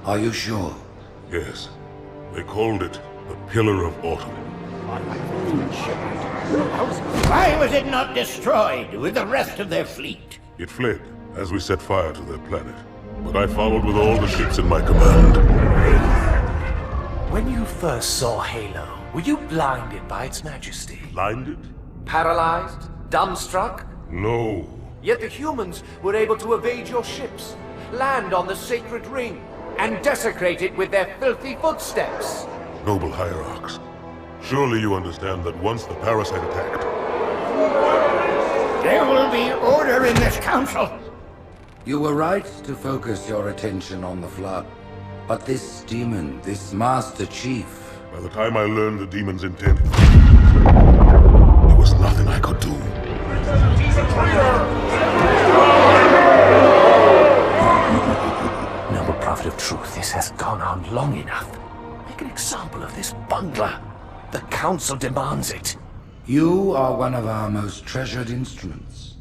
Are you sure? Yes. They called it the Pillar of Autumn. Why was it not destroyed with the rest of their fleet? It fled as we set fire to their planet. But I followed with all the ships in my command. When you first saw Halo, were you blinded by its majesty? Blinded? Paralyzed? Dumbstruck? No. Yet the humans were able to evade your ships, land on the sacred ring, and desecrate it with their filthy footsteps. Noble Hierarchs, surely you understand that once the parasite attacked... There will be order in this council. You were right to focus your attention on the Flood. But this demon, this Master Chief... By the time I learned the demon's intent, there was nothing I could do. Noble Prophet of Truth, this has gone on long enough. Make an example of this bungler. The Council demands it. You are one of our most treasured instruments.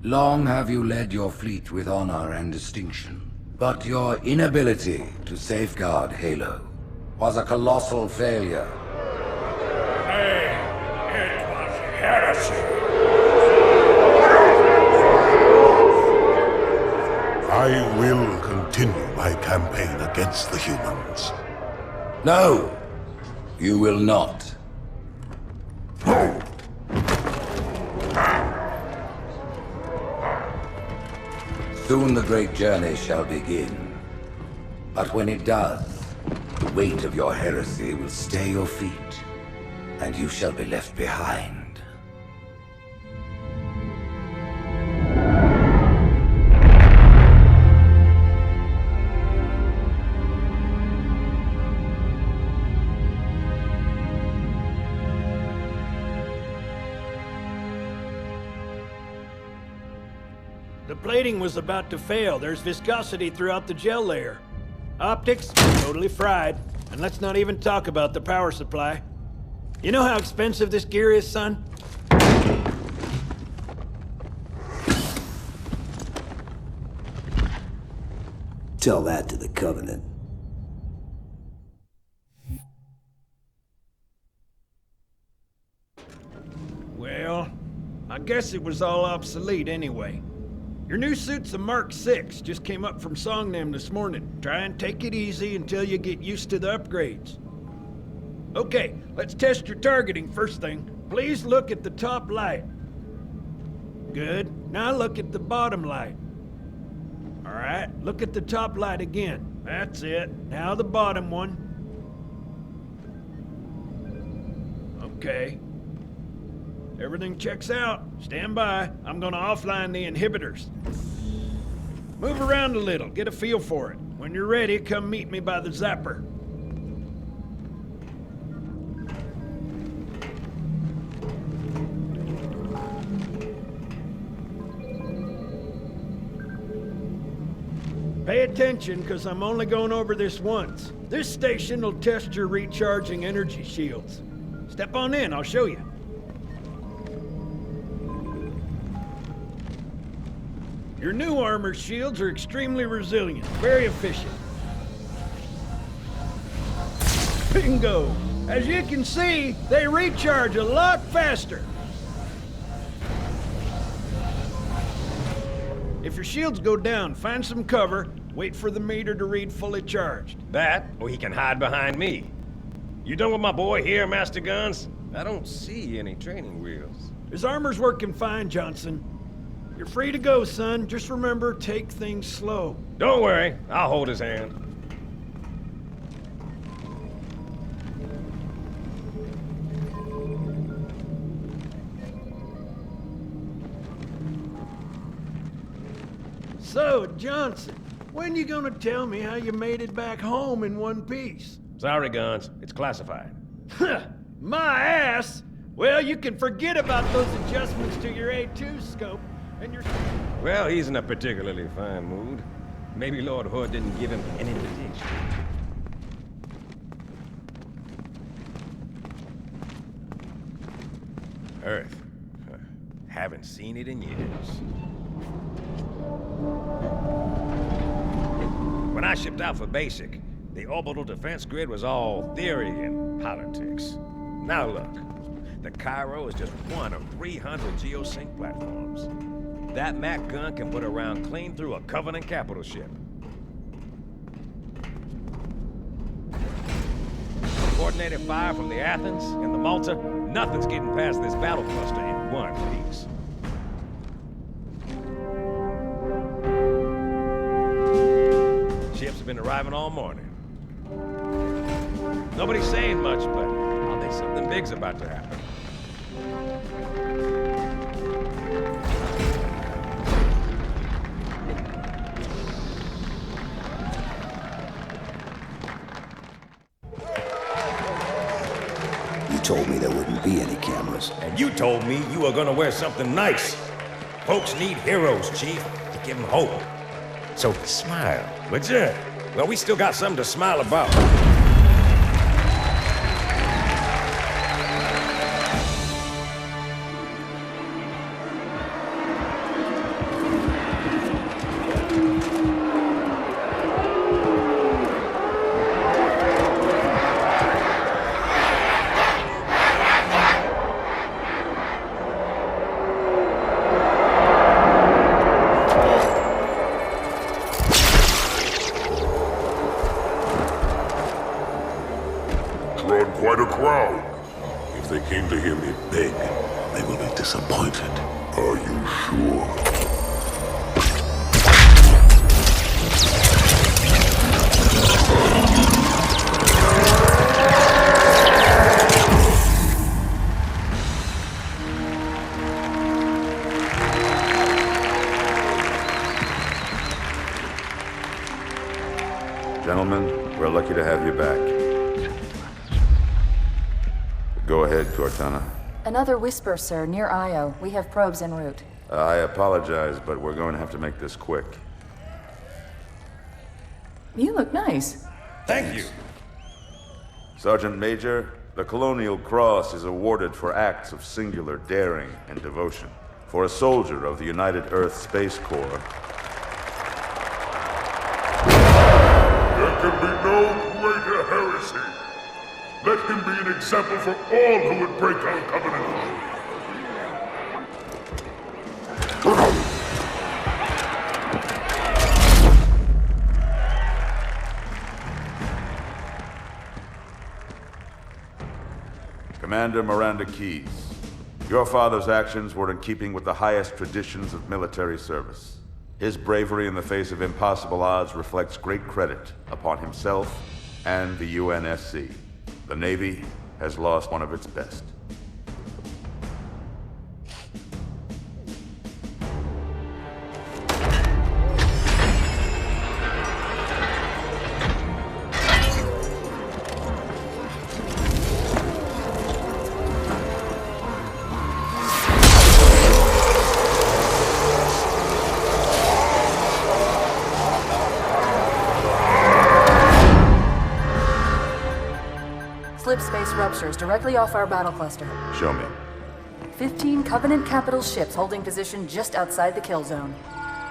Long have you led your fleet with honor and distinction. But your inability to safeguard Halo was a colossal failure. It was heresy. I will continue my campaign against the humans. No, you will not. Soon the great journey shall begin. But when it does, the weight of your heresy will stay your feet, and you shall be left behind. The plating was about to fail. There's viscosity throughout the gel layer. Optics, totally fried. And let's not even talk about the power supply. You know how expensive this gear is, son? Tell that to the Covenant. Well, I guess it was all obsolete anyway. Your new suit's a Mark 6, just came up from Songnam this morning. Try and take it easy until you get used to the upgrades. Okay, let's test your targeting first thing. Please look at the top light. Good. Now look at the bottom light. All right, look at the top light again. That's it. Now the bottom one. Okay. Everything checks out. Stand by. I'm gonna offline the inhibitors. Move around a little, get a feel for it. When you're ready, come meet me by the zapper. Pay attention, because I'm only going over this once. This station will test your recharging energy shields. Step on in, I'll show you. Your new armor shields are extremely resilient, very efficient. Bingo! As you can see, they recharge a lot faster. If your shields go down, find some cover, wait for the meter to read fully charged. That, or he can hide behind me. You done with my boy here, Master Guns? I don't see any training wheels. His armor's working fine, Johnson. You're free to go, son. Just remember, take things slow. Don't worry, I'll hold his hand. So, Johnson, when you gonna tell me how you made it back home in one piece? Sorry, Guns, it's classified. My ass! Well, you can forget about those adjustments to your A2 scope, and your... Well, he's in a particularly fine mood. Maybe Lord Hood didn't give him an invitation. Earth. Haven't seen it in years. When I shipped out for basic, the orbital defense grid was all theory and politics. Now look, the Cairo is just one of 300 geosync platforms. That Mac gun can put a round clean through a Covenant capital ship. Coordinated fire from the Athens and the Malta, nothing's getting past this battle cluster in one piece. Ships have been arriving all morning. Nobody's saying much, but I'll bet something big's about to happen. You told me there wouldn't be any cameras. And you told me you were gonna wear something nice. Folks need heroes, Chief, to give them hope. So smile, would you? Well, we still got something to smile about. Drawn quite a crowd. If they came to hear me beg, they will be disappointed. Are you sure? Gentlemen, we're lucky to have you back. Go ahead, Cortana. Another whisper, sir, near Io. We have probes en route. I apologize, but we're going to have to make this quick. You look nice. Thank you. Sergeant Major, the Colonial Cross is awarded for acts of singular daring and devotion. For a soldier of the United Earth Space Corps. There can be no greater heresy. Let him be an example for all who would break our covenant. Commander Miranda Keyes, your father's actions were in keeping with the highest traditions of military service. His bravery in the face of impossible odds reflects great credit upon himself and the UNSC. The Navy has lost one of its best. Slip space ruptures directly off our battle cluster. Show me. 15 Covenant capital ships holding position just outside the kill zone.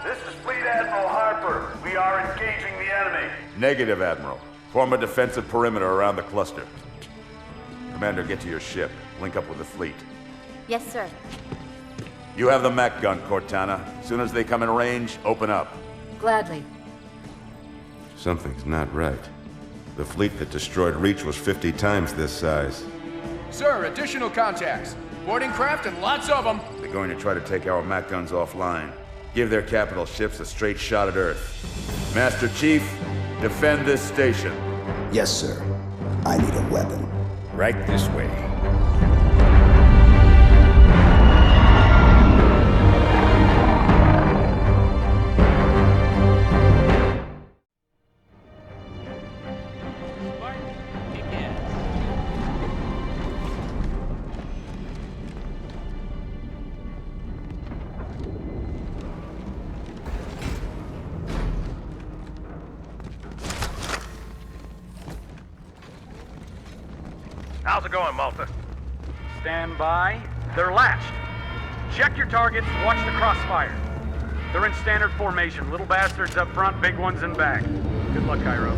This is Fleet Admiral Harper. We are engaging the enemy. Negative, Admiral. Form a defensive perimeter around the cluster. Commander, get to your ship. Link up with the fleet. Yes, sir. You have the Mac gun, Cortana. As soon as they come in range, open up. Gladly. Something's not right. The fleet that destroyed Reach was 50 times this size. Sir, additional contacts. Boarding craft and lots of them. They're going to try to take our Mac guns offline. Give their capital ships a straight shot at Earth. Master Chief, defend this station. Yes, sir. I need a weapon. Right this way. How's it going, Malta? Stand by. They're latched. Check your targets, watch the crossfire. They're in standard formation. Little bastards up front, big ones in back. Good luck, Cairo.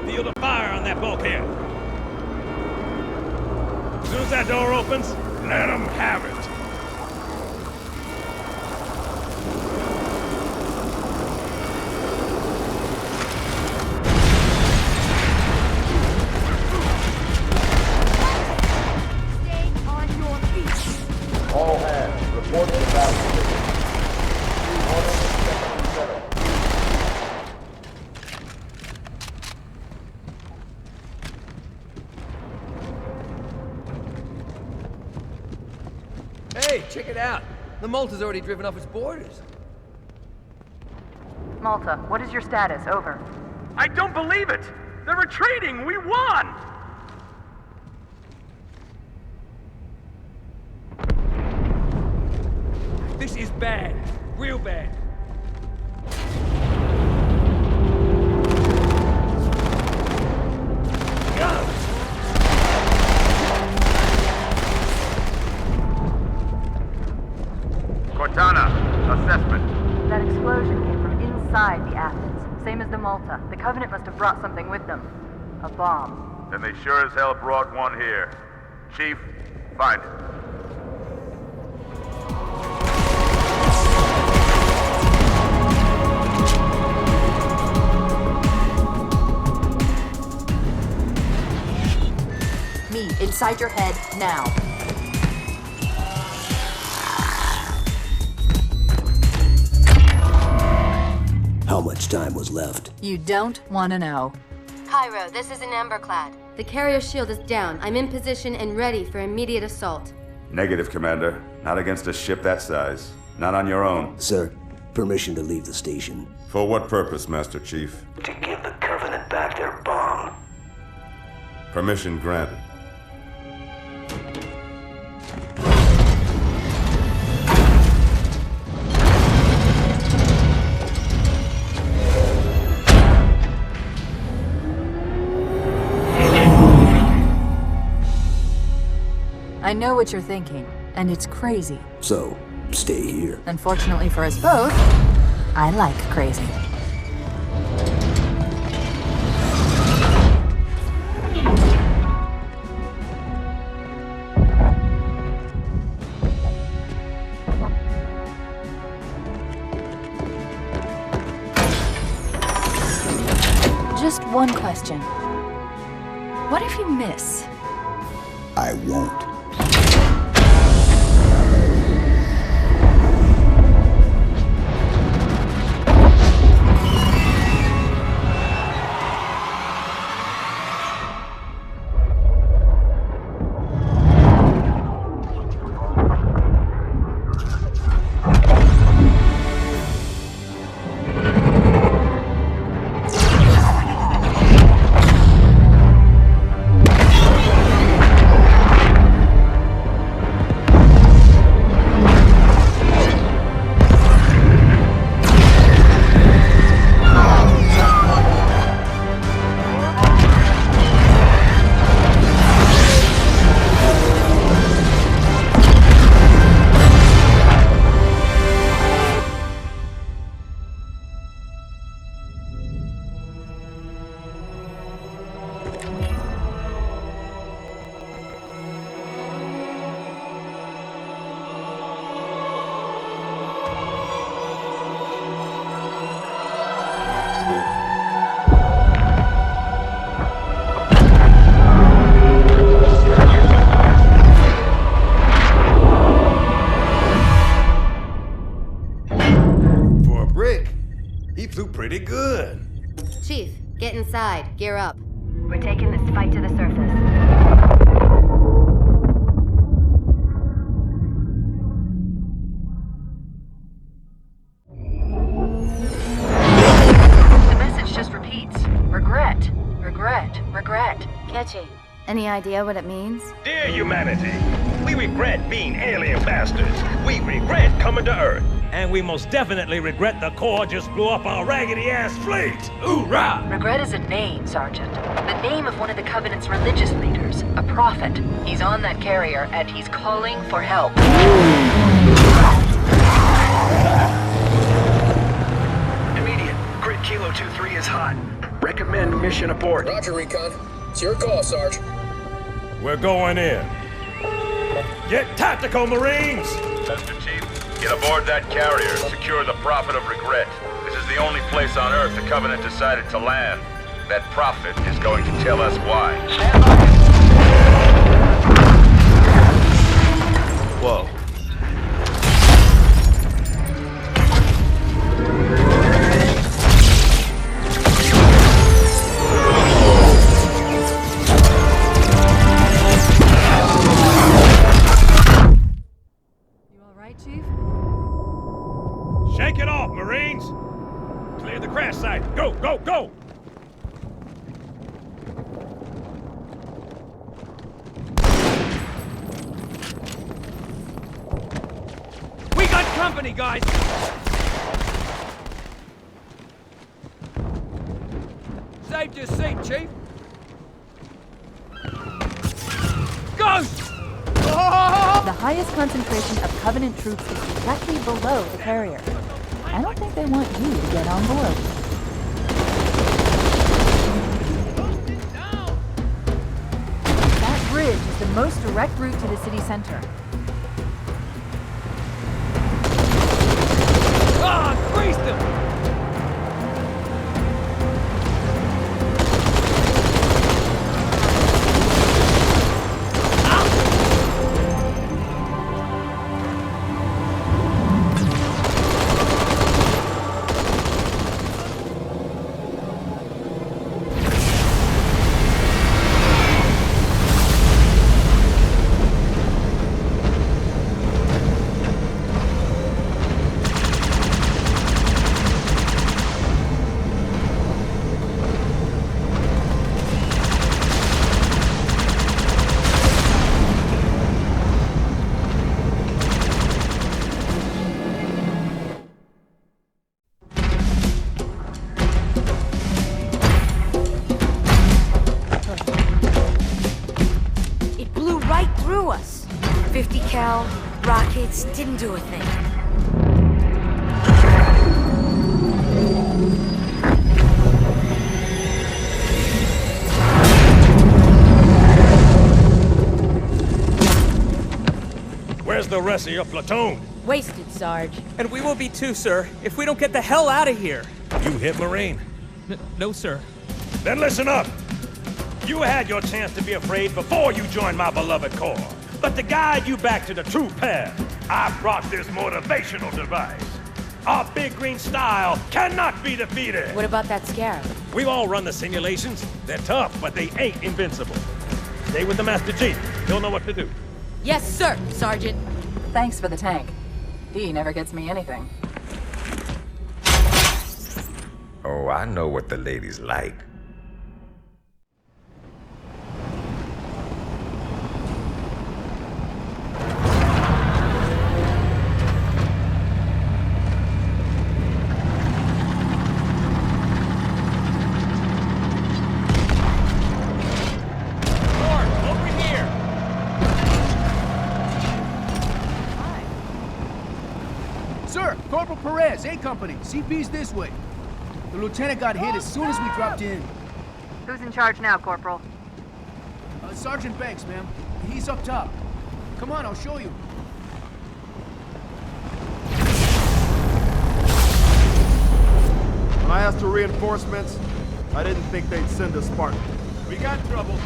Field of fire on that bulkhead. As soon as that door opens, let them have it. All hands, report to battle station. Order, second and Hey, check it out. The Malta's already driven off its borders. Malta, what is your status? Over. I don't believe it! They're retreating! We won! This is bad. Real bad. Cortana, assessment. That explosion came from inside the Athens, same as the Malta. The Covenant must have brought something with them. A bomb. Then they sure as hell brought one here. Chief, find it. Me, inside your head, now. How much time was left? You don't want to know. Cairo, this is an Emberclad. The carrier shield is down. I'm in position and ready for immediate assault. Negative, Commander. Not against a ship that size. Not on your own. Sir, permission to leave the station. For what purpose, Master Chief? To give the Covenant back their bomb. Permission granted. I know what you're thinking, and it's crazy. So, stay here. Unfortunately for us both, I like crazy. Just one question. What if you miss? I won't. Pretty good. Chief, get inside. Gear up. We're taking this fight to the surface. The message just repeats. Regret. Regret. Regret. Catchy. Any idea what it means? Dear humanity, we regret being alien bastards. We regret coming to Earth. And we most definitely regret the Corps just blew up our raggedy-ass fleet! Hoorah! Regret isn't name, Sergeant. The name of one of the Covenant's religious leaders, a prophet. He's on that carrier, and he's calling for help. Immediate. Grid Kilo 2-3 is hot. Recommend mission abort. Roger, Recon. It's your call, Sarge. We're going in. Get tactical, Marines! Master Chief, get aboard that carrier. Secure the Prophet of Regret. This is the only place on Earth the Covenant decided to land. That Prophet is going to tell us why. Whoa. Chief? Shake it off, Marines! Clear the crash site. Go, go, go! We got company, guys! Saved your seat, Chief. Ghost! The highest concentration of Covenant troops is directly below the carrier. I don't think they want you to get on board. That bridge is the most direct route to the city center. Ah, greased him! Through us. 50 cal, rockets, didn't do a thing. Where's the rest of your platoon? Wasted, Sarge. And we will be too, sir, if we don't get the hell out of here. You hit Marine? No, sir. Then listen up. You had your chance to be afraid before you joined my beloved Corps. But to guide you back to the true path, I brought this motivational device. Our big green style cannot be defeated. What about that Scarab? We've all run the simulations. They're tough, but they ain't invincible. Stay with the Master Chief. He'll know what to do. Yes, sir, Sergeant. Thanks for the tank. He never gets me anything. Oh, I know what the ladies like. Sir, Corporal Perez, A Company. CP's this way. The lieutenant got hit as soon as we dropped in. Who's in charge now, Corporal? Sergeant Banks, ma'am. He's up top. Come on, I'll show you. When I asked for reinforcements, I didn't think they'd send a Spartan. We got trouble.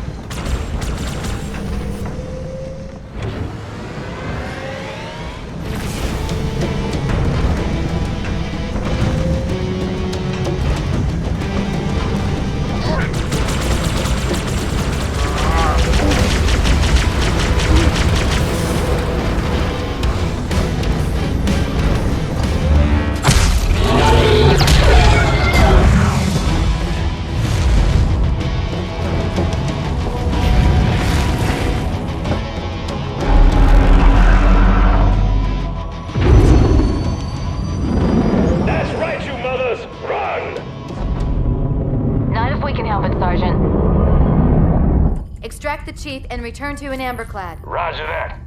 chief and return to an amberclad. Roger that.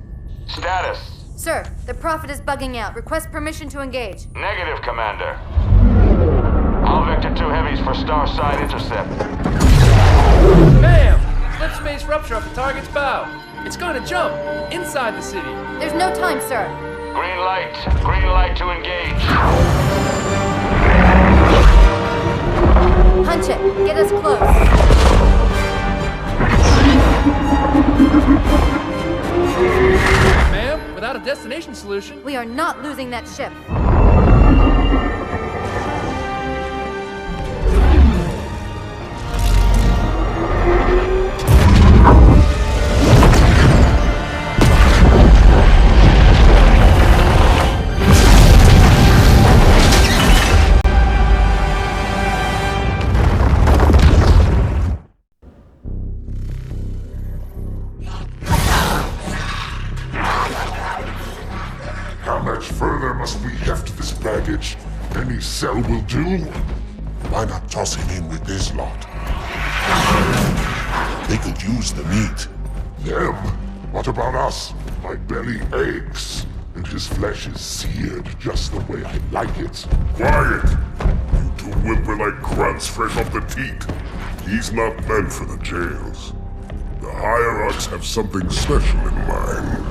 Status? Sir, the Prophet is bugging out. Request permission to engage. Negative, Commander. All Vector 2 heavies for Starside intercept. Bam! Slip space rupture off the target's bow. It's gonna jump inside the city. There's no time, sir. Green light. Green light to engage. Punch it. Get us close. Ma'am, without a destination solution... We are not losing that ship. How much further must we heft this baggage? Any cell will do? Why not toss him in with this lot? They could use the meat. Them? What about us? My belly aches, and his flesh is seared just the way I like it. Quiet! You two whimper like grunts fresh off the teat. He's not meant for the jails. The hierarchs have something special in mind.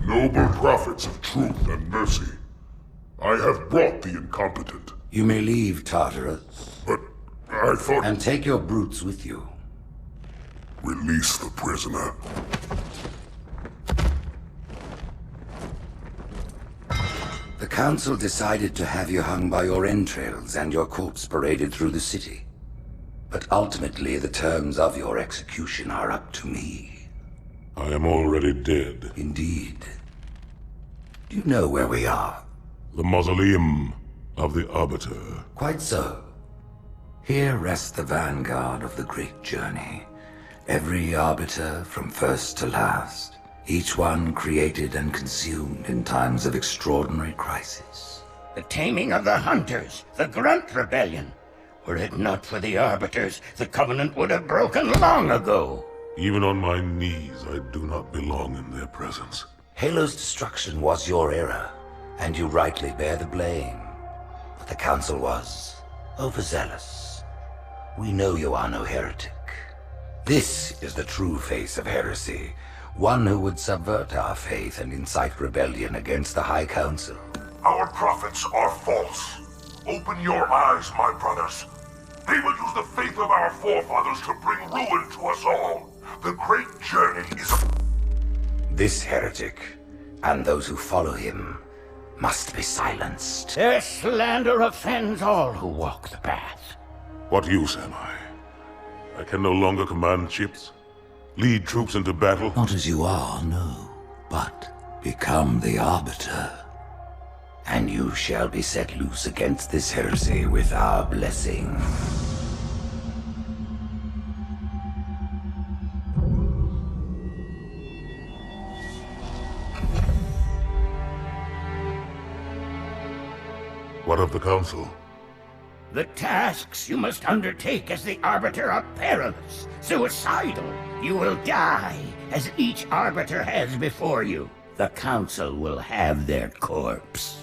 Noble prophets of truth and mercy, I have brought the incompetent. You may leave, Tartarus. But I thought... And take your brutes with you. Release the prisoner. The Council decided to have you hung by your entrails and your corpse paraded through the city. But ultimately, the terms of your execution are up to me. I am already dead. Indeed. Do you know where we are? The mausoleum of the Arbiter. Quite so. Here rests the vanguard of the great journey. Every Arbiter from first to last. Each one created and consumed in times of extraordinary crisis. The taming of the Hunters, the Grunt Rebellion. Were it not for the Arbiters, the Covenant would have broken long ago. Even on my knees, I do not belong in their presence. Halo's destruction was your error, and you rightly bear the blame. But the Council was overzealous. We know you are no heretic. This is the true face of heresy, one who would subvert our faith and incite rebellion against the High Council. Our prophets are false. Open your eyes, my brothers. They will use the faith of our forefathers to bring ruin to us all. The great journey is a... This heretic, and those who follow him, must be silenced. Their slander offends all who walk the path. What use am I? I can no longer command ships, lead troops into battle. Not as you are, no, but become the Arbiter. And you shall be set loose against this heresy with our blessing. What of the Council? The tasks you must undertake as the Arbiter are perilous, suicidal. You will die, as each Arbiter has before you. The Council will have their corpse.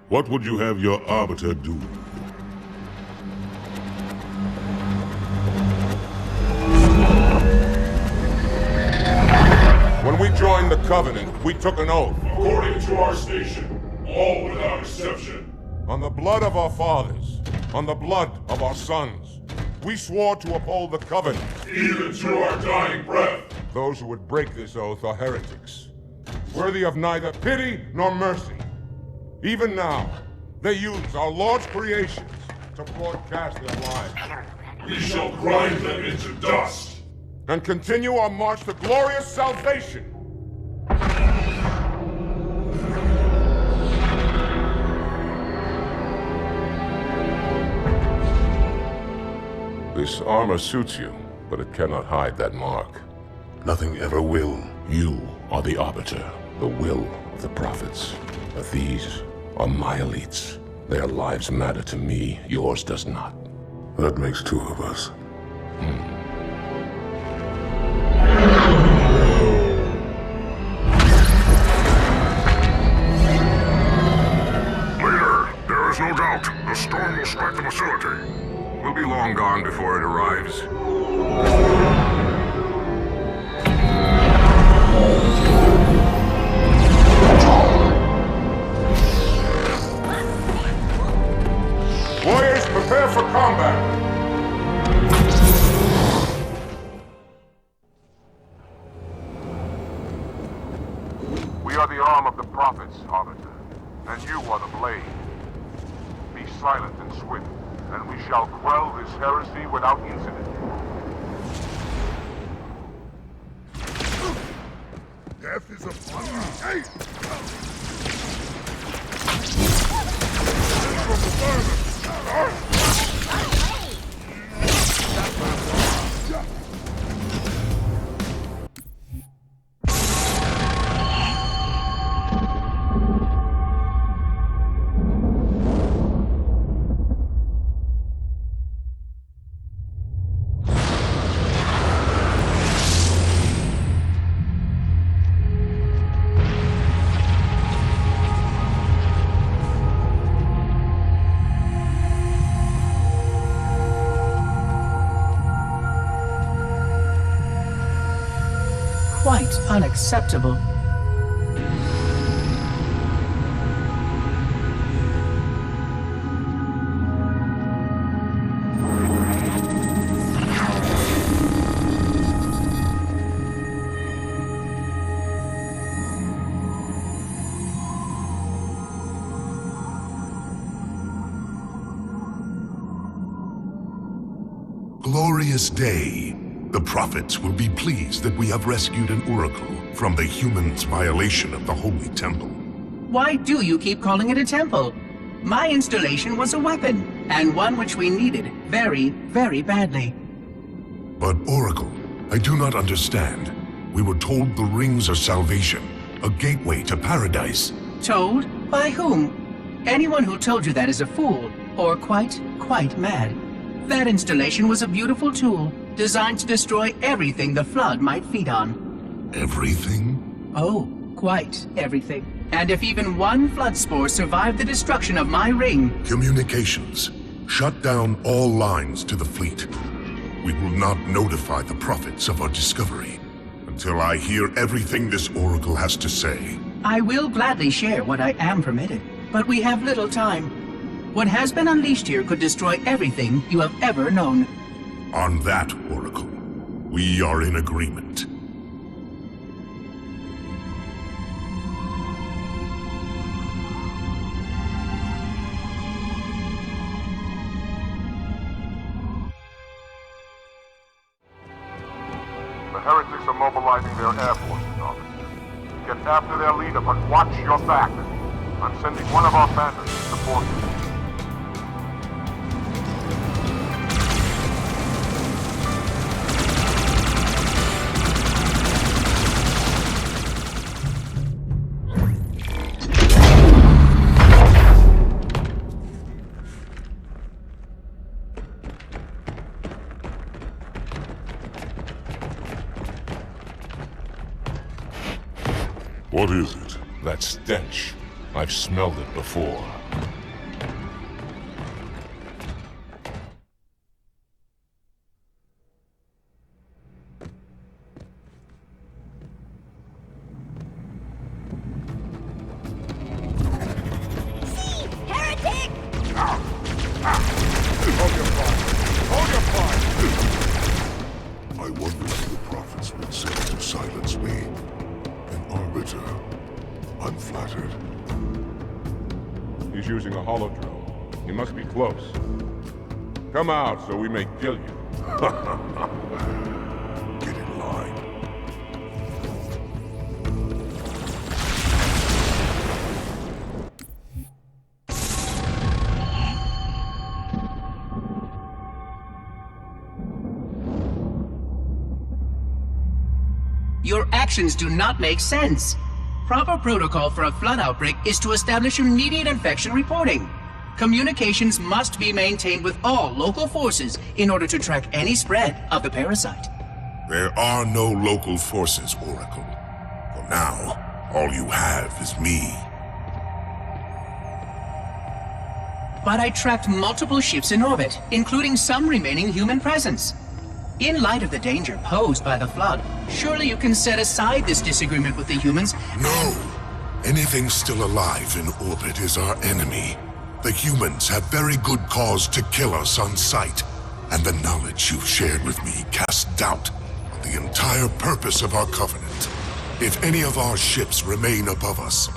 What would you have your Arbiter do? joined the Covenant, we took an oath. According to our station, all without exception. On the blood of our fathers, on the blood of our sons, we swore to uphold the Covenant. Even to our dying breath. Those who would break this oath are heretics, worthy of neither pity nor mercy. Even now, they use our Lord's creations to broadcast their lives. We shall grind them into dust and continue our march to glorious salvation. This armor suits you, but it cannot hide that mark. Nothing ever will. You are the Arbiter, the will of the Prophets. But these are my elites. Their lives matter to me, yours does not. That makes two of us. Leader, there is no doubt the storm will strike the facility. We'll be long gone before it arrives. Warriors, prepare for combat! We are the arm of the Prophets, Arbiter, and you are the blade. Be silent and swift, and we shall quell this heresy without incident. Death is upon you. Hey! From the furnace! Quite unacceptable. Glorious day. The Prophets will be pleased that we have rescued an oracle from the humans' violation of the Holy Temple. Why do you keep calling it a temple? My installation was a weapon, and one which we needed very, very badly. But Oracle, I do not understand. We were told the rings are salvation, a gateway to paradise. Told? By whom? Anyone who told you that is a fool, or quite mad. That installation was a beautiful tool, designed to destroy everything the Flood might feed on. Everything? Oh, quite everything. And if even one Flood spore survived the destruction of my ring... Communications. Shut down all lines to the fleet. We will not notify the Prophets of our discovery until I hear everything this Oracle has to say. I will gladly share what I am permitted, but we have little time. What has been unleashed here could destroy everything you have ever known. On that, Oracle, we are in agreement. The heretics are mobilizing their air forces, Officer. Get after their leader, but watch your back. I'm sending one of our bandits to support you. What is it? That stench. I've smelled it before. a holodrome. He must be close. Come out so we may kill you. Get in line. Your actions do not make sense. Proper protocol for a flood outbreak is to establish immediate infection reporting. Communications must be maintained with all local forces in order to track any spread of the parasite. There are no local forces, Oracle. For now, all you have is me. But I tracked multiple ships in orbit, including some remaining human presence. In light of the danger posed by the flood, surely you can set aside this disagreement with the humans. No! Anything still alive in orbit is our enemy. The humans have very good cause to kill us on sight, and the knowledge you've shared with me casts doubt on the entire purpose of our covenant. If any of our ships remain above us,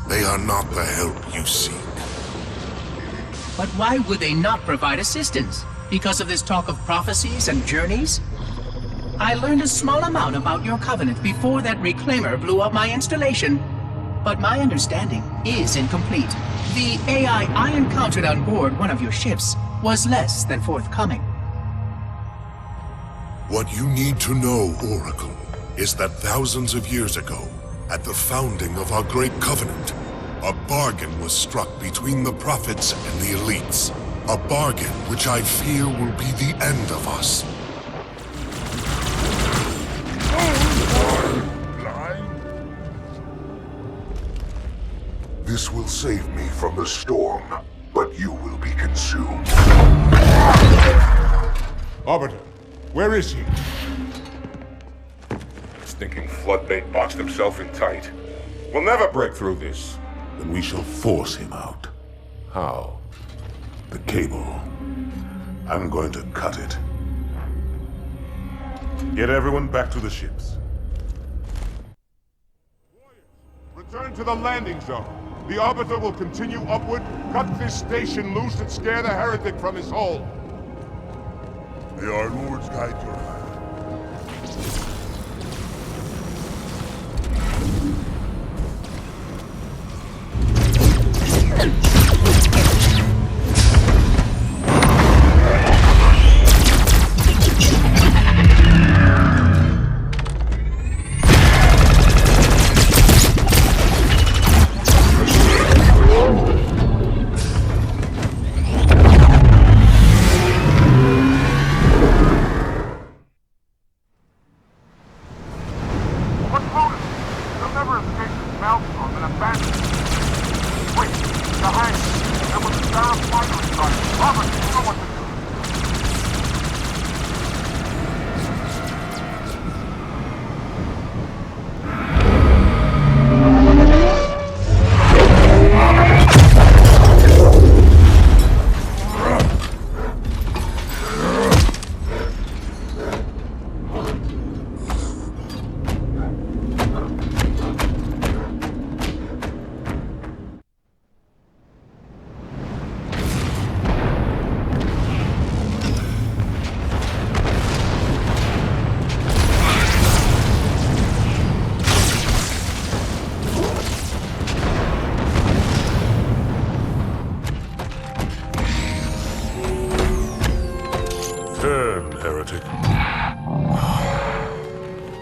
they are not the help you seek. But why would they not provide assistance? Because of this talk of prophecies and journeys? I learned a small amount about your covenant before that reclaimer blew up my installation, but my understanding is incomplete. The AI I encountered on board one of your ships was less than forthcoming. What you need to know, Oracle, is that thousands of years ago, at the founding of our great covenant, a bargain was struck between the prophets and the elites. A bargain which I fear will be the end of us. This will save me from the storm, but you will be consumed. Arbiter, where is he? Stinking floodbait boxed himself in tight. We'll never break through this. Then we shall force him out. How? The cable. I'm going to cut it. Get everyone back to the ships. Return to the landing zone. The Arbiter will continue upward, cut this station loose, and scare the heretic from his hole. May our lords guide your hand.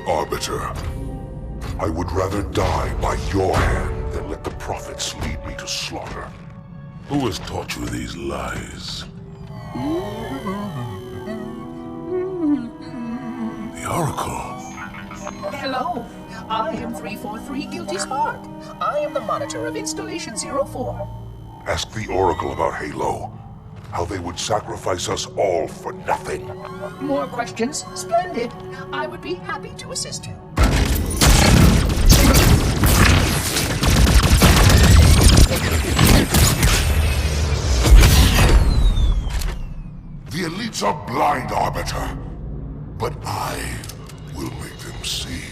Arbiter, I would rather die by your hand than let the prophets lead me to slaughter. Who has taught you these lies? The Oracle. Hello, I am 343 Guilty Spark. I am the monitor of Installation 04. Ask the Oracle about Halo. How they would sacrifice us all for nothing. More questions? Splendid. I would be happy to assist you. The elites are blind, Arbiter. But I will make them see.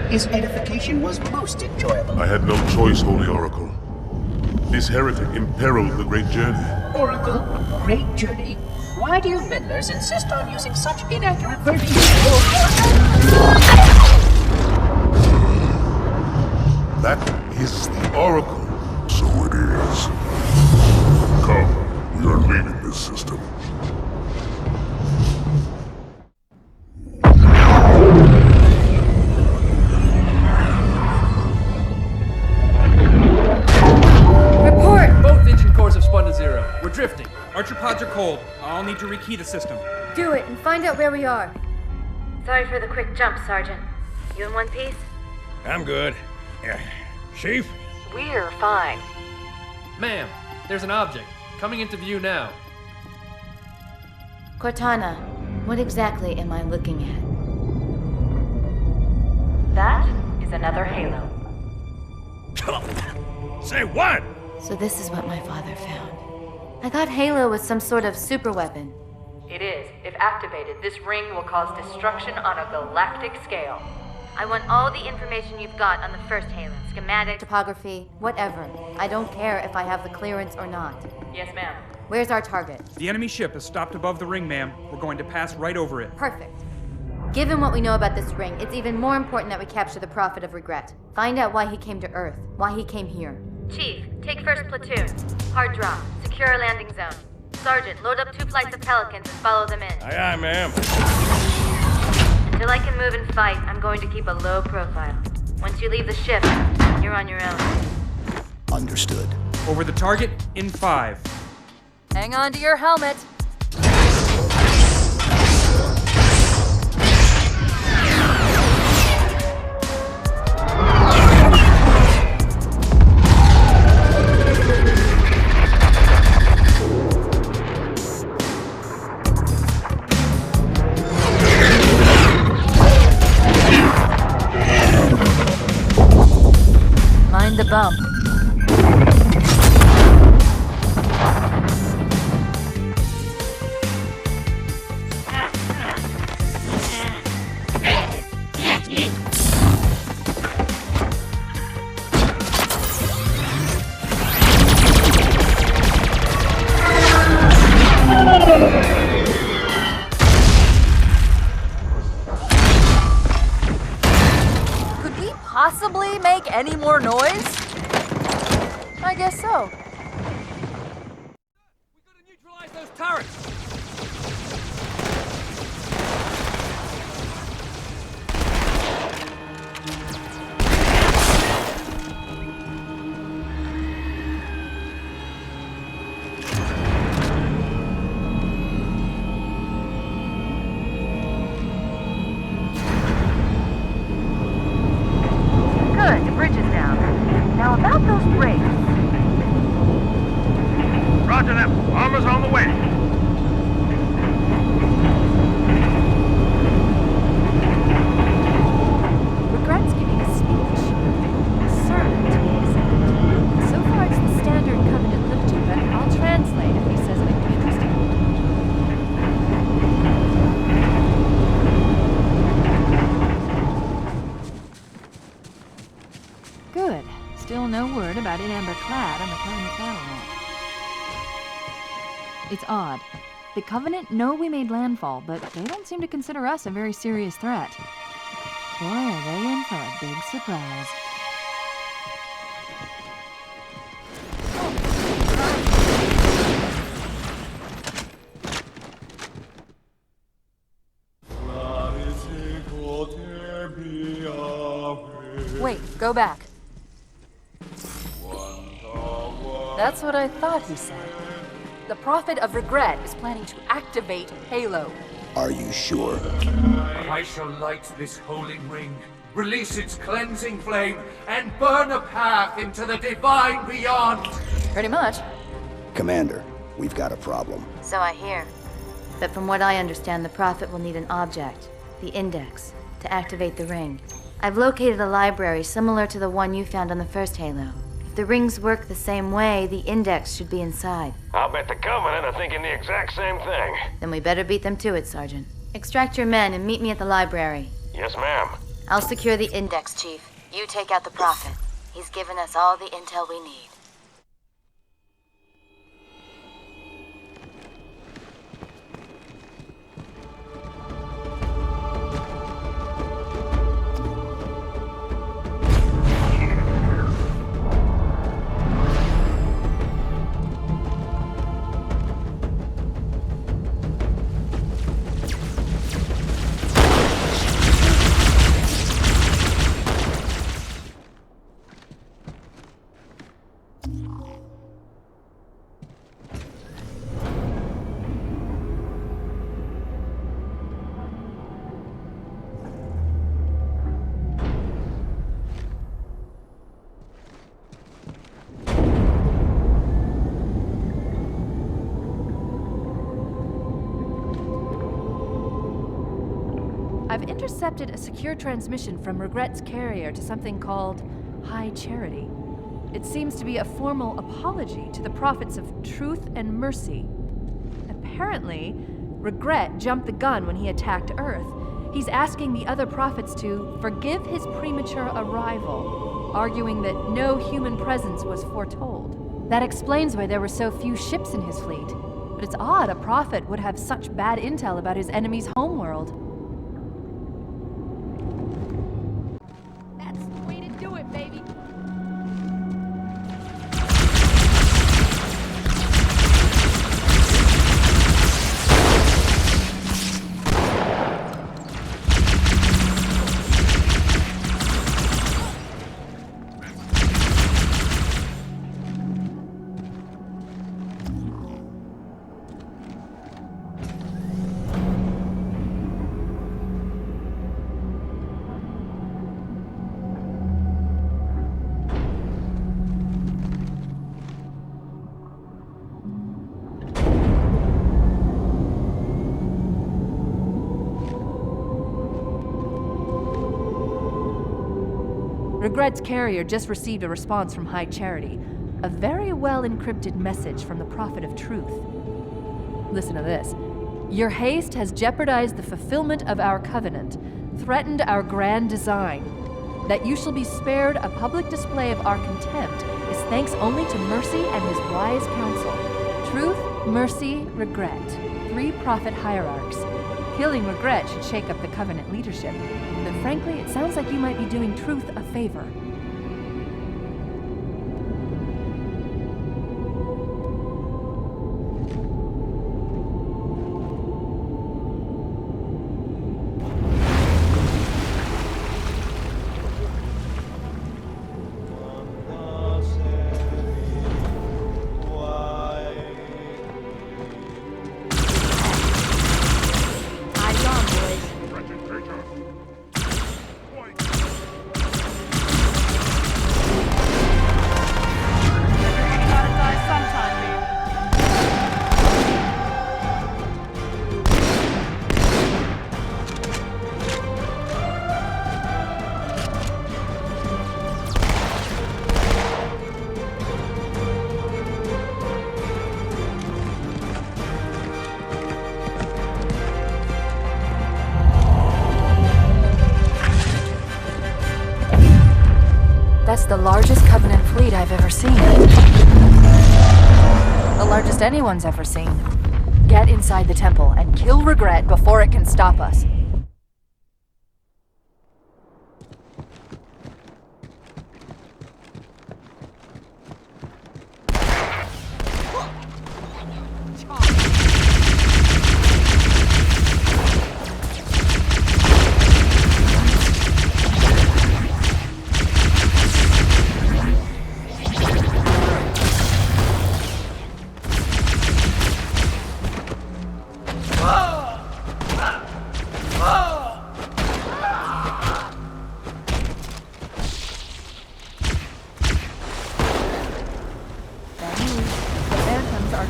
His edification was most enjoyable. I had no choice, Holy Oracle. This heretic imperiled the great journey. Oracle, great journey. Why do you meddlers insist on using such inaccurate verbiage? That is the Oracle. So it is. Come, we are leaving this system. Report! Both engine cores have spun to zero. We're drifting. Archer pods are cold. I'll need to rekey the system. Do it and find out where we are. Sorry for the quick jump, Sergeant. You in one piece? I'm good. Chief? We're fine. Ma'am, there's an object. Coming into view now. Cortana, what exactly am I looking at? That is another Halo. Say what? So this is what my father found. I thought Halo was some sort of super weapon. It is. If activated, this ring will cause destruction on a galactic scale. I want all the information you've got on the first Halo. Schematic, topography, whatever. I don't care if I have the clearance or not. Yes, ma'am. Where's our target? The enemy ship is stopped above the ring, ma'am. We're going to pass right over it. Perfect. Given what we know about this ring, it's even more important that we capture the Prophet of Regret. Find out why he came to Earth, why he came here. Chief, take first platoon. Hard drop. Secure a landing zone. Sergeant, load up 2 flights of Pelicans and follow them in. Aye, aye, ma'am. Until I can move and fight, I'm going to keep a low profile. Once you leave the ship, you're on your own. Understood. Over the target in 5. Hang on to your helmet. Mind the bump. Could we possibly make any more noise? I guess so. We gotta neutralize those turrets! Good, the bridge is down. Now about those brakes. Roger that. Armor's on the way. Regret's giving a speech. Sermon, to be exact. So far it's the standard Covenant liturgy, but I'll translate if he says anything interesting. Good. Still no word about In Amber Clad on the Covenant battle net. It's odd. The Covenant know we made landfall, but they don't seem to consider us a very serious threat. Boy, are they in for a big surprise. Wait, go back. That's what I thought he said. The Prophet of Regret is planning to activate Halo. Are you sure? I shall light this holy ring, release its cleansing flame, and burn a path into the divine beyond. Pretty much. Commander, we've got a problem. So I hear. But from what I understand, the Prophet will need an object, the Index, to activate the ring. I've located a library similar to the one you found on the first Halo. If the rings work the same way, the Index should be inside. I'll bet the Covenant are thinking the exact same thing. Then we better beat them to it, Sergeant. Extract your men and meet me at the library. Yes, ma'am. I'll secure the Index, Chief. You take out the Prophet. He's given us all the intel we need. I've intercepted a secure transmission from Regret's carrier to something called High Charity. It seems to be a formal apology to the prophets of truth and mercy. Apparently, Regret jumped the gun when he attacked Earth. He's asking the other prophets to forgive his premature arrival, arguing that no human presence was foretold. That explains why there were so few ships in his fleet. But it's odd a prophet would have such bad intel about his enemy's homeworld. Regret's carrier just received a response from High Charity. A very well-encrypted message from the Prophet of Truth. Listen to this. Your haste has jeopardized the fulfillment of our covenant, threatened our grand design. That you shall be spared a public display of our contempt is thanks only to Mercy and his wise counsel. Truth, Mercy, Regret. 3 prophet hierarchs. Killing Regret should shake up the covenant leadership. But frankly, it sounds like you might be doing Truth a favor. That's the largest Covenant fleet I've ever seen. The largest anyone's ever seen. Get inside the temple and kill Regret before it can stop us.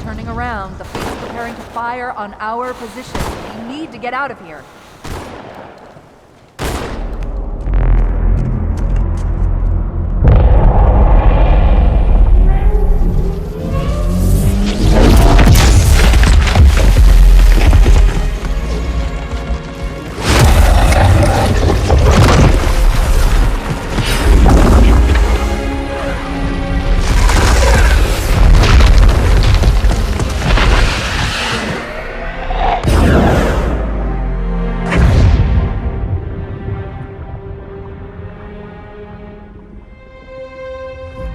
Turning around. The fleet is preparing to fire on our position. We need to get out of here.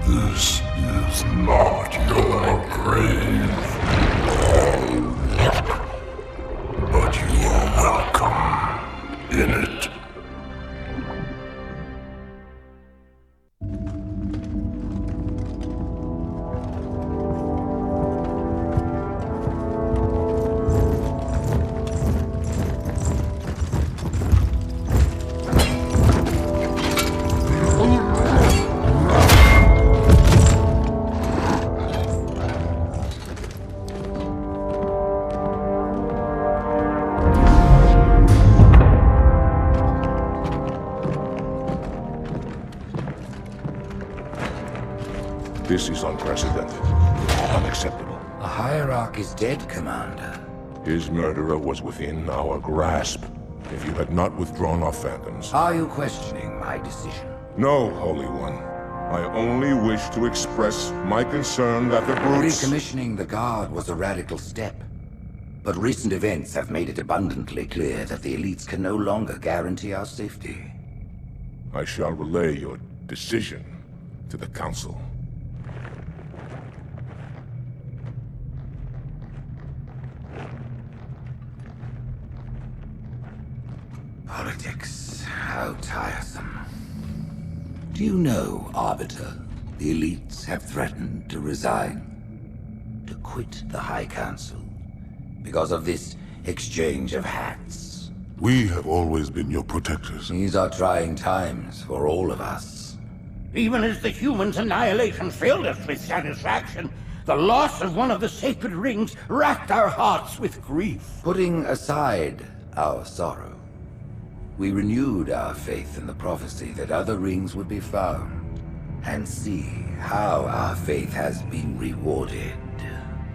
This is not your grave. But you are welcome in it. This is unprecedented. Unacceptable. A hierarch is dead, Commander. His murderer was within our grasp. If you had not withdrawn our phantoms... Are you questioning my decision? No, Holy One. I only wish to express my concern that the brutes... Recommissioning the Guard was a radical step. But recent events have made it abundantly clear that the elites can no longer guarantee our safety. I shall relay your decision to the Council. Politics, how tiresome. Do you know, Arbiter, the elites have threatened to resign, to quit the High Council, because of this exchange of hats? We have always been your protectors. These are trying times for all of us. Even as the humans' annihilation filled us with satisfaction, the loss of one of the sacred rings racked our hearts with grief. Putting aside our sorrow, we renewed our faith in the prophecy that other rings would be found, and see how our faith has been rewarded.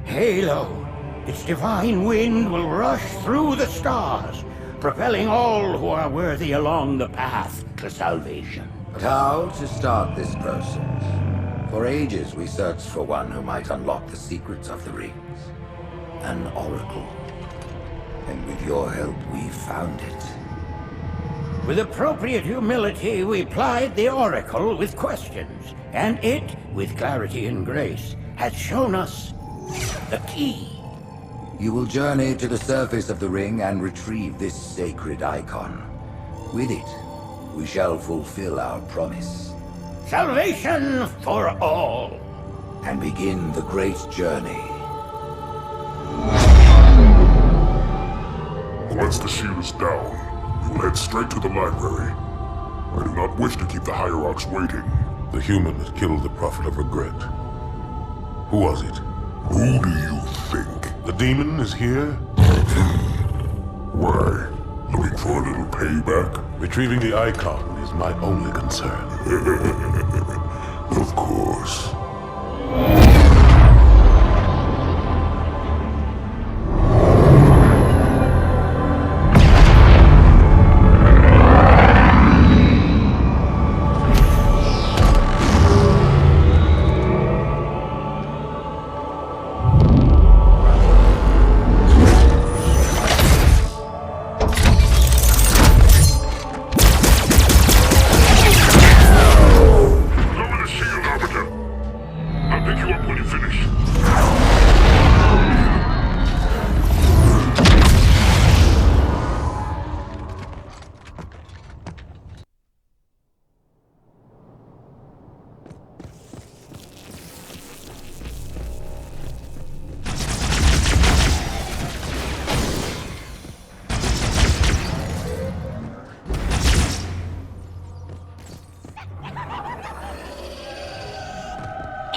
Halo, its divine wind will rush through the stars, propelling all who are worthy along the path to salvation. But how to start this process? For ages we searched for one who might unlock the secrets of the rings. An oracle. And with your help, we found it. With appropriate humility, we plied the Oracle with questions, and it, with clarity and grace, has shown us the key. You will journey to the surface of the ring and retrieve this sacred icon. With it, we shall fulfill our promise. Salvation for all. And begin the great journey. Once the shield is down, we will head straight to the library. I do not wish to keep the hierarchs waiting. The human that killed the Prophet of Regret. Who was it? Who do you think? The demon is here? Why? Looking for a little payback? Retrieving the icon is my only concern. Of course.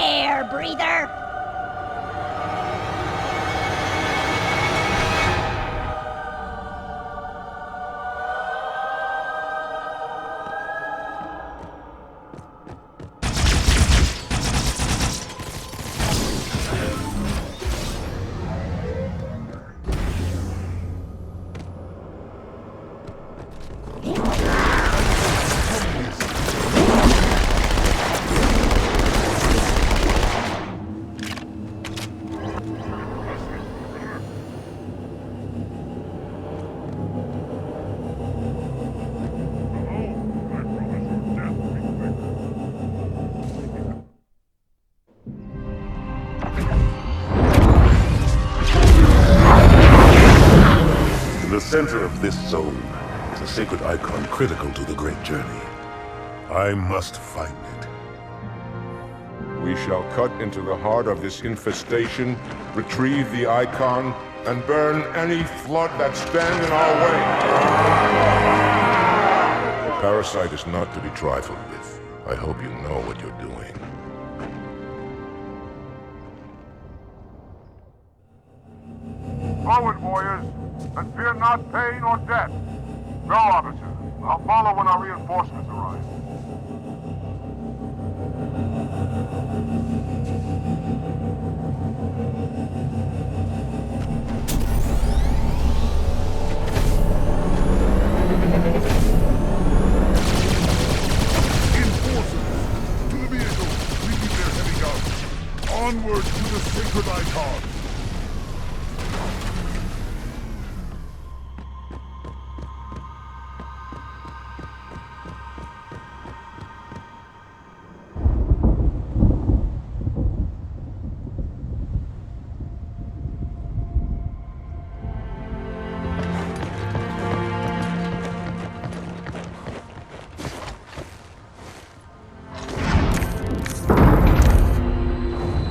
Air breather! center of this zone is a sacred icon critical to the Great Journey. I must find it. We shall cut into the heart of this infestation, retrieve the icon, and burn any flood that stand in our way. The parasite is not to be trifled with. I hope you know what you're doing. Forward, warriors, and fear not pain or death. Go, Arbiter. I'll follow when our reinforcements arrive. To the vehicle! Leave their heavy guns! Onward to the sacred icon!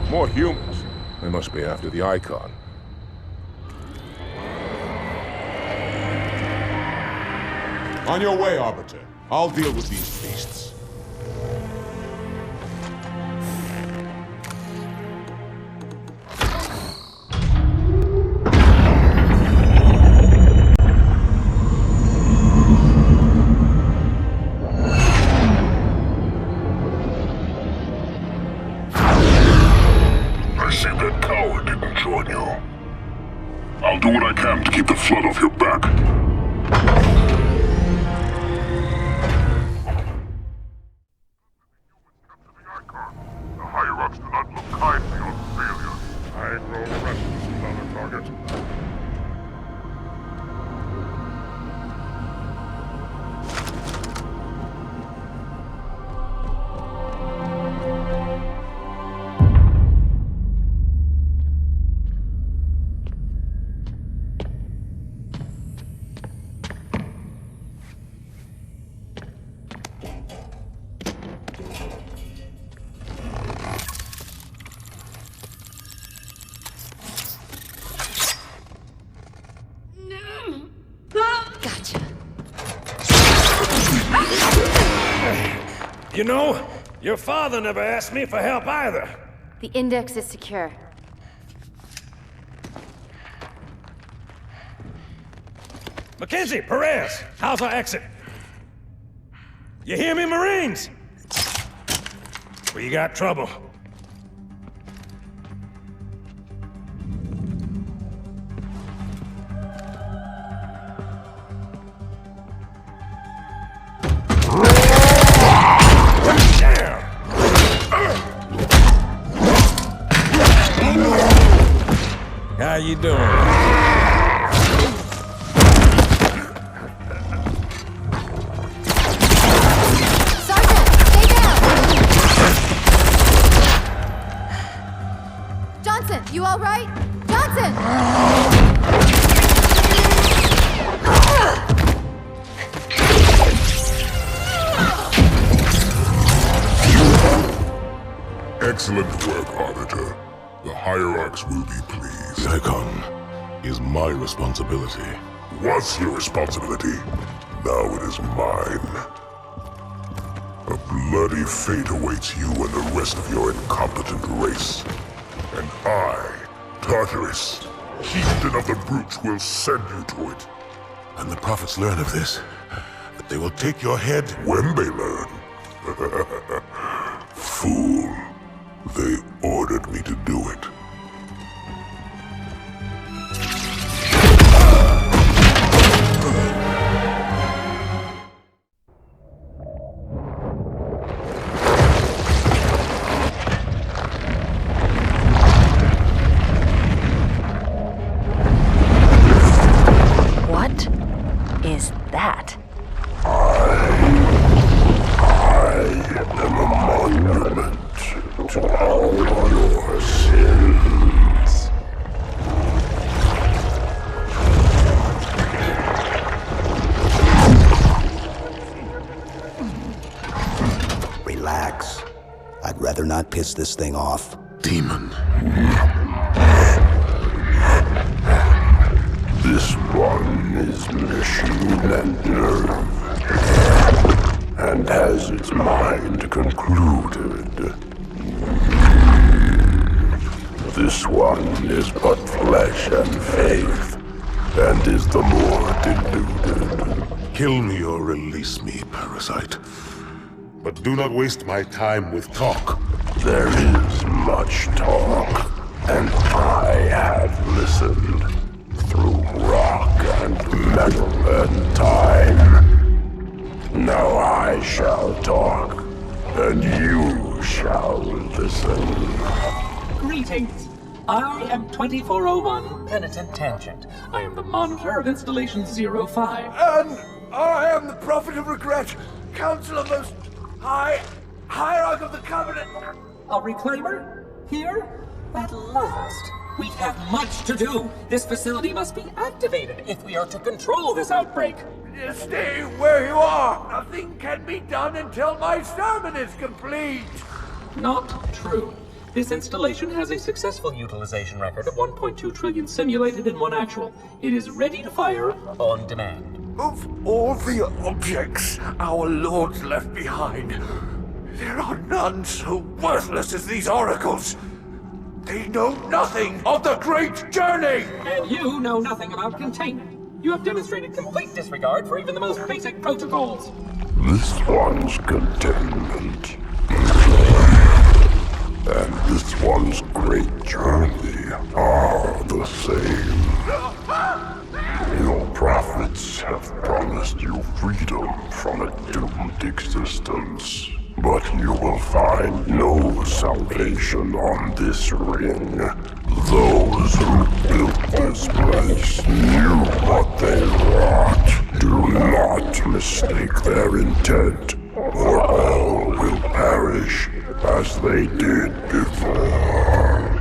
More humans. They must be after the icon. On your way, Arbiter. I'll deal with these beasts. I see that coward didn't join you. I'll do what I can to keep the flood off your back. The higher-ups do not look kindly on failure. I grow restless without a target. Gotcha. You know, your father never asked me for help either. The index is secure. Mackenzie, Perez, how's our exit? You hear me, Marines? We got trouble. How you doing? Sergeant, stay down! Johnson, you all right? Johnson! Excellent work, Arbiter. The Hierarchs will be pleased. The icon is my responsibility. Was your responsibility. Now it is mine. A bloody fate awaits you and the rest of your incompetent race. And I, Tartarus, chieftain of the brutes, will send you to it. And the prophets learn of this. That they will take your head when they learn. Fool. They ordered me to do it. What is that? I am a monument. relax. I'd rather not piss this thing off. Demon. This one is machine and nerve, and has its mind concluded. This one is but flesh and faith, and is the more deluded. Kill me or release me, parasite. But do not waste my time with talk. There is much talk, and I have listened through rock and metal and time. Now I shall talk, and you shall listen. Greetings. I am 2401 Penitent Tangent. I am the monitor of Installation 05. And I am the Prophet of Regret, Council of Most High, Hierarch of the Covenant. A reclaimer? Here? At last. We have much to do. This facility must be activated if we are to control this outbreak. Stay where you are. Nothing can be done until my sermon is complete. Not true. This installation has a successful utilization record of 1.2 trillion simulated and 1 actual. It is ready to fire on demand. Of all the objects our lords left behind, there are none so worthless as these oracles. They know nothing of the great journey! And you know nothing about containment. You have demonstrated complete disregard for even the most basic protocols. This one's containment. And this one's great journey are the same. Your prophets have promised you freedom from a doomed existence. But you will find no salvation on this ring. Those who built this place knew what they wrought. Do not mistake their intent, or all will perish as they did before.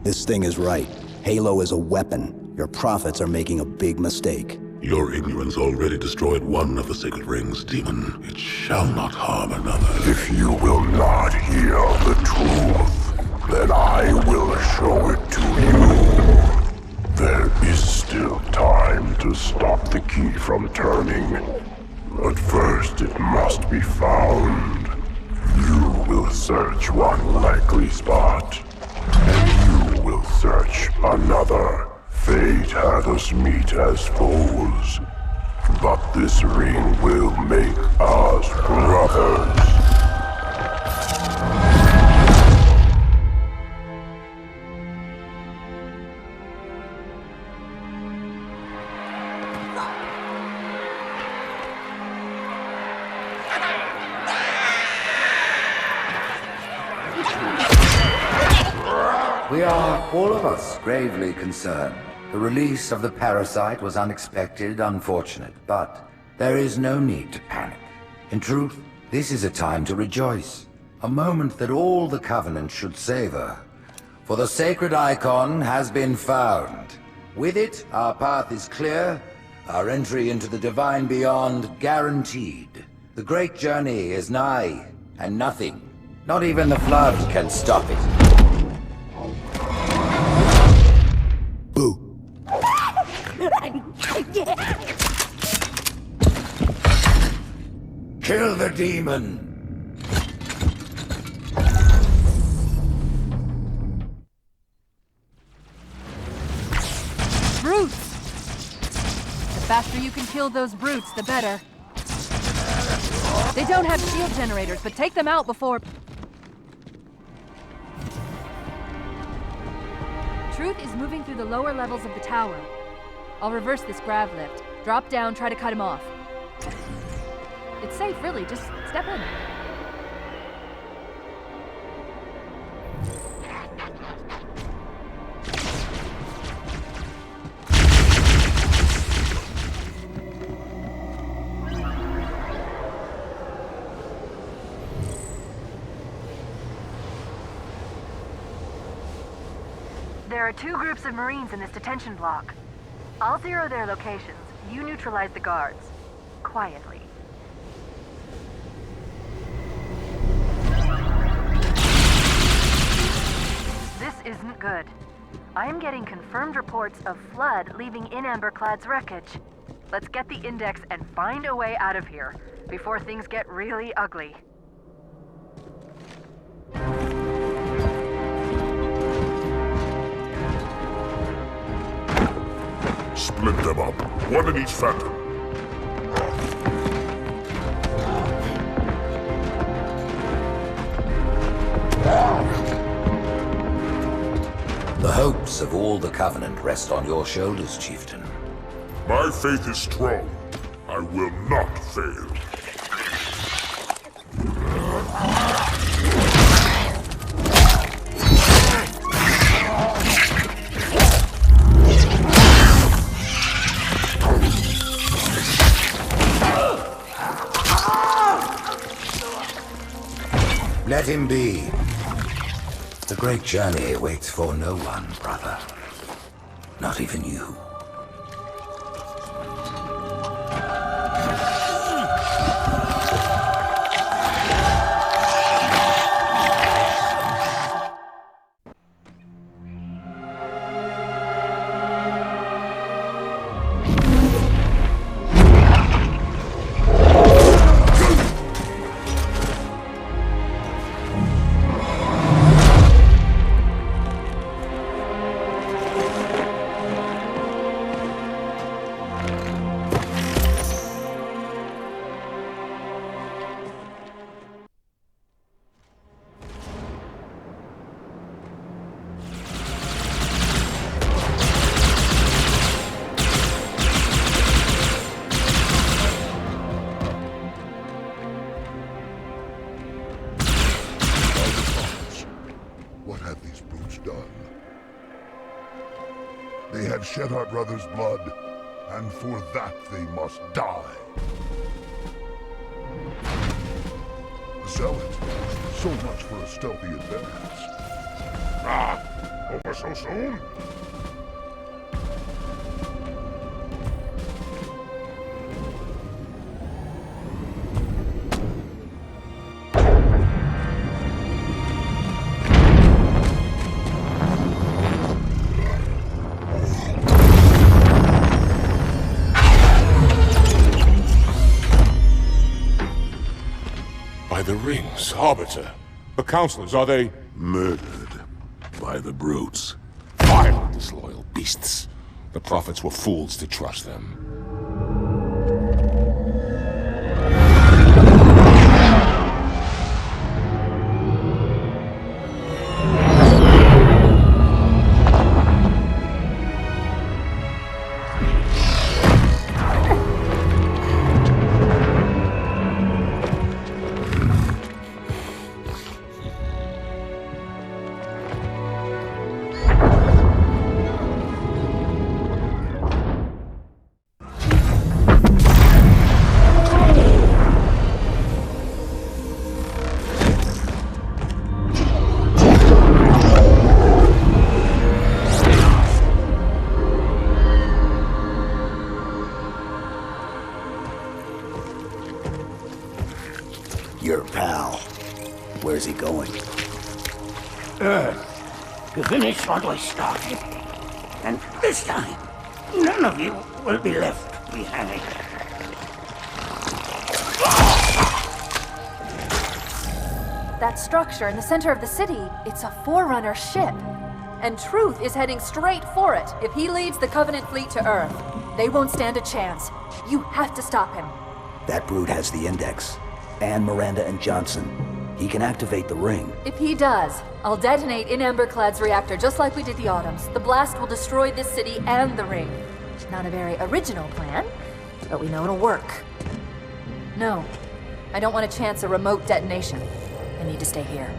This thing is right. Halo is a weapon. Your prophets are making a big mistake. Your ignorance already destroyed one of the sacred rings, demon. It shall not harm another. If you will not hear the truth, then I will show it to you. There is still time to stop the key from turning. But first it must be found. You will search one likely spot, and you will search another. Fate had us meet as foes, but this ring will make us brothers. We are, all of us, gravely concerned. The release of the parasite was unexpected, unfortunate, but there is no need to panic. In truth, this is a time to rejoice. A moment that all the Covenant should savor. For the sacred icon has been found. With it, our path is clear, our entry into the divine beyond guaranteed. The great journey is nigh, and nothing, not even the flood, can stop it. Boo. Kill the demon! Brutes! The faster you can kill those brutes, the better. They don't have shield generators, but take them out before... Truth is moving through the lower levels of the tower. I'll reverse this grav lift. Drop down, try to cut him off. It's safe, really. Just step in. There are 2 groups of Marines in this detention block. I'll zero their locations. You neutralize the guards. Quietly. I am getting confirmed reports of Flood leaving in Amberclad's wreckage. Let's get the index and find a way out of here before things get really ugly. Split them up, one in each phantom. The hopes of all the Covenant rest on your shoulders, Chieftain. My faith is strong. I will not fail. Let him be. The great journey waits for no one, brother. Not even you. What have these brutes done? They had shed our brother's blood, and for that they must die. A zealot. So much for a stealthy advance. Ah! Over so soon? By the rings, Arbiter. The Counselors, are they... Murdered by the brutes. Vile, disloyal beasts. The Prophets were fools to trust them. Your pal. Where's he going? Earth, to finish what I started. And this time, none of you will be left behind. That structure in the center of the city, it's a Forerunner ship. And Truth is heading straight for it. If he leads the Covenant fleet to Earth, they won't stand a chance. You have to stop him. That brute has the index. And Miranda and Johnson. He can activate the ring. If he does, I'll detonate in Amberclad's reactor just like we did the Autumns. The blast will destroy this city and the ring. Not a very original plan, but we know it'll work. No, I don't want to chance a remote detonation. I need to stay here.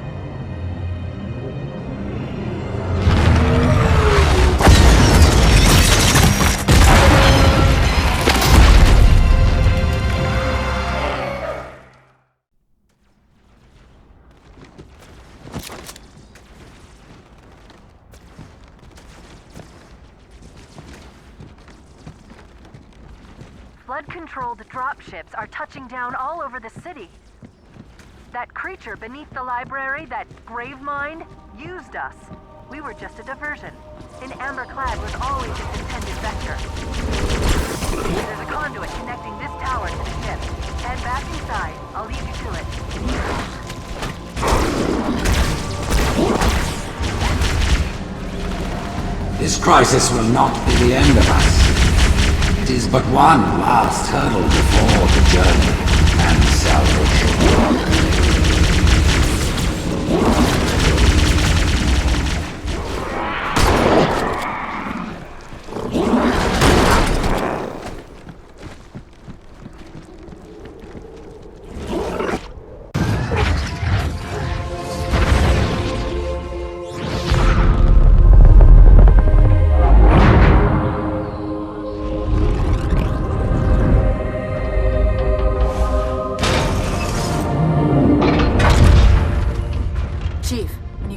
Flood-controlled dropships are touching down all over the city. That creature beneath the library, that Gravemind, used us. We were just a diversion. An amber clad was always its intended vector. There's a conduit connecting this tower to the ship. Head back inside. I'll lead you to it. This crisis will not be the end of us. It is but one last hurdle before the journey and salvation.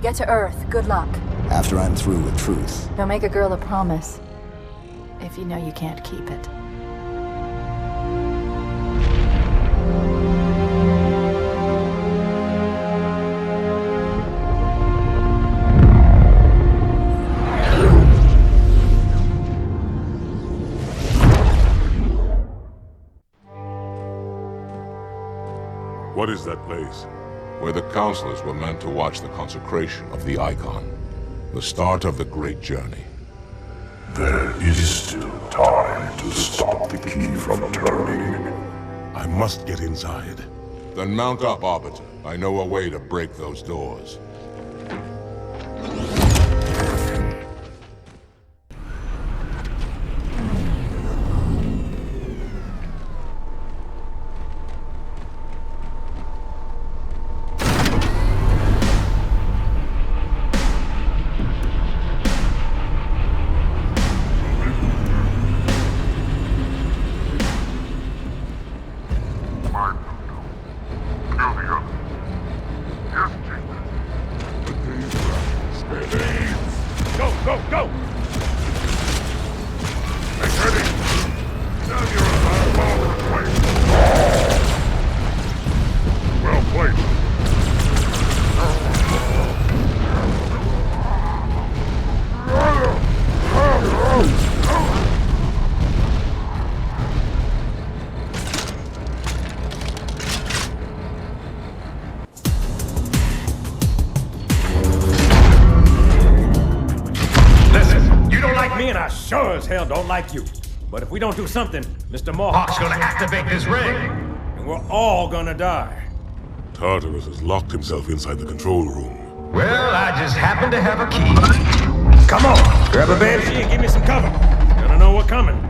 Get to Earth. Good luck. After I'm through with Truth. Don't make a girl a promise if you know you can't keep it. What is that place? Where the counselors were meant to watch the consecration of the Icon. The start of the Great Journey. There is still time to stop the key from turning. I must get inside. Then mount up, Arbiter. I know a way to break those doors. Sure as hell don't like you. But if we don't do something, Mr. Mohawk's gonna activate this ring. And we're all gonna die. Tartarus has locked himself inside the control room. Well, I just happen to have a key. Come on, grab a banshee and give me some cover. Gonna know what's coming.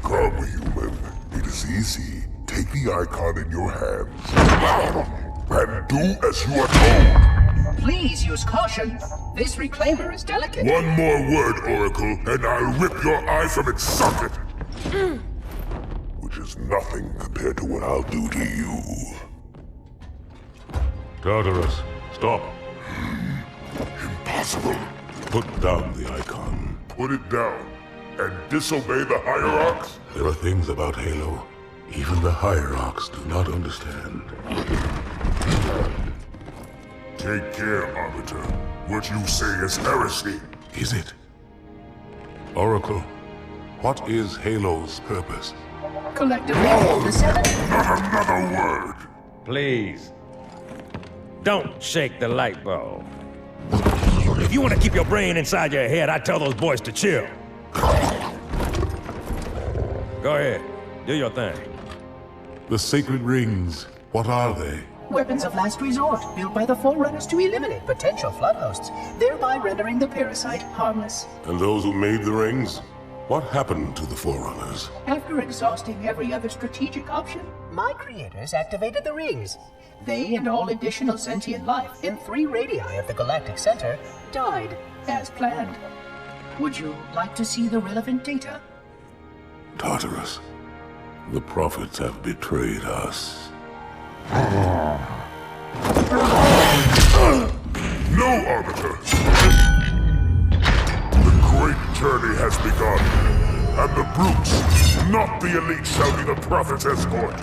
Come, human. It is easy. Take the Icon in your hands. And do as you are told. Please use caution. This reclaimer is delicate. One more word, Oracle, and I'll rip your eye from its socket! Which is nothing compared to what I'll do to you. Tartarus, stop. Impossible. Put down the icon. Put it down and disobey the Hierarchs? There are things about Halo even the Hierarchs do not understand. Take care, Arbiter. What you say is heresy. Is it? Oracle, what is Halo's purpose? Collectively, the seven... Not another word! Please. Don't shake the light bulb. If you want to keep your brain inside your head, I tell those boys to chill. Go ahead. Do your thing. The sacred rings, what are they? Weapons of last resort, built by the Forerunners to eliminate potential flood hosts, thereby rendering the parasite harmless. And those who made the rings? What happened to the Forerunners? After exhausting every other strategic option, my creators activated the rings. They and all additional sentient life in 3 radii of the Galactic Center died as planned. Would you like to see the relevant data? Tartarus, the prophets have betrayed us. No, Arbiter! The great journey has begun, and the brutes, not the elite, shall be the Prophet's escort.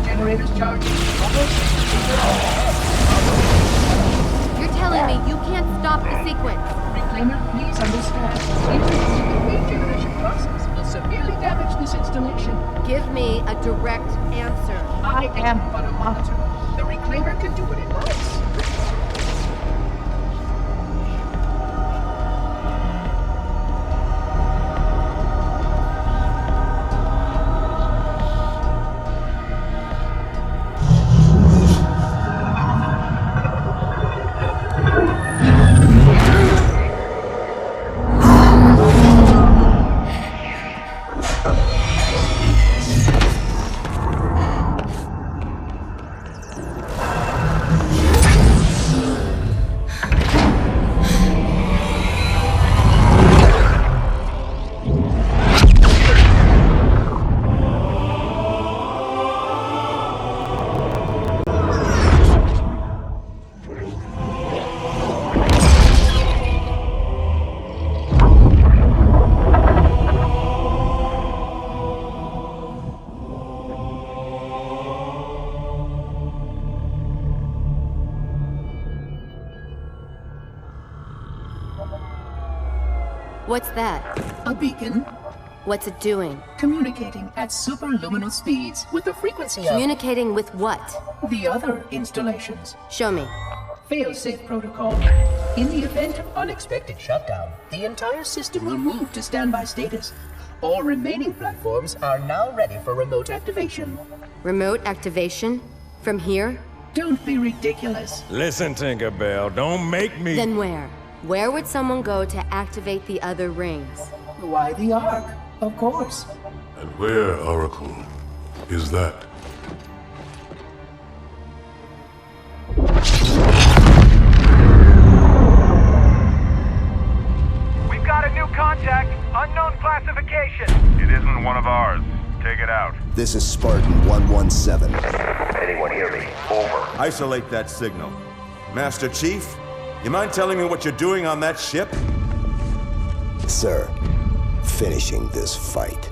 Generators charging. You're telling me you can't stop the sequence? Reclaimer, please understand. Interrupting the regeneration process will severely damage this installation. Give me a direct answer. I am but a monitor. The Reclaimer can do what it likes. What's that? A beacon. What's it doing? Communicating at superluminal speeds with the frequency of... Communicating with what? The other installations. Show me. Fail-safe protocol. In the event of unexpected shutdown, the entire system will move to standby status. All remaining platforms are now ready for remote activation. Remote activation? From here? Don't be ridiculous. Listen, Tinkerbell, don't make me... Then where? Where would someone go to activate the other rings? Why the Ark? Of course. And where, Oracle, is that? We've got a new contact. Unknown classification. It isn't one of ours. Take it out. This is Spartan 117. Anyone hear me? Over. Isolate that signal. Master Chief, you mind telling me what you're doing on that ship? Sir, finishing this fight.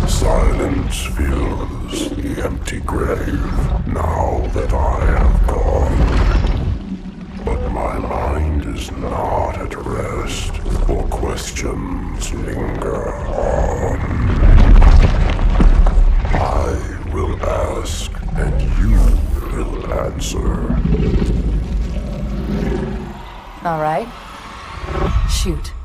Silence fills the empty grave now that I have gone. But my mind is not at rest, for questions linger on. I will ask Shoot.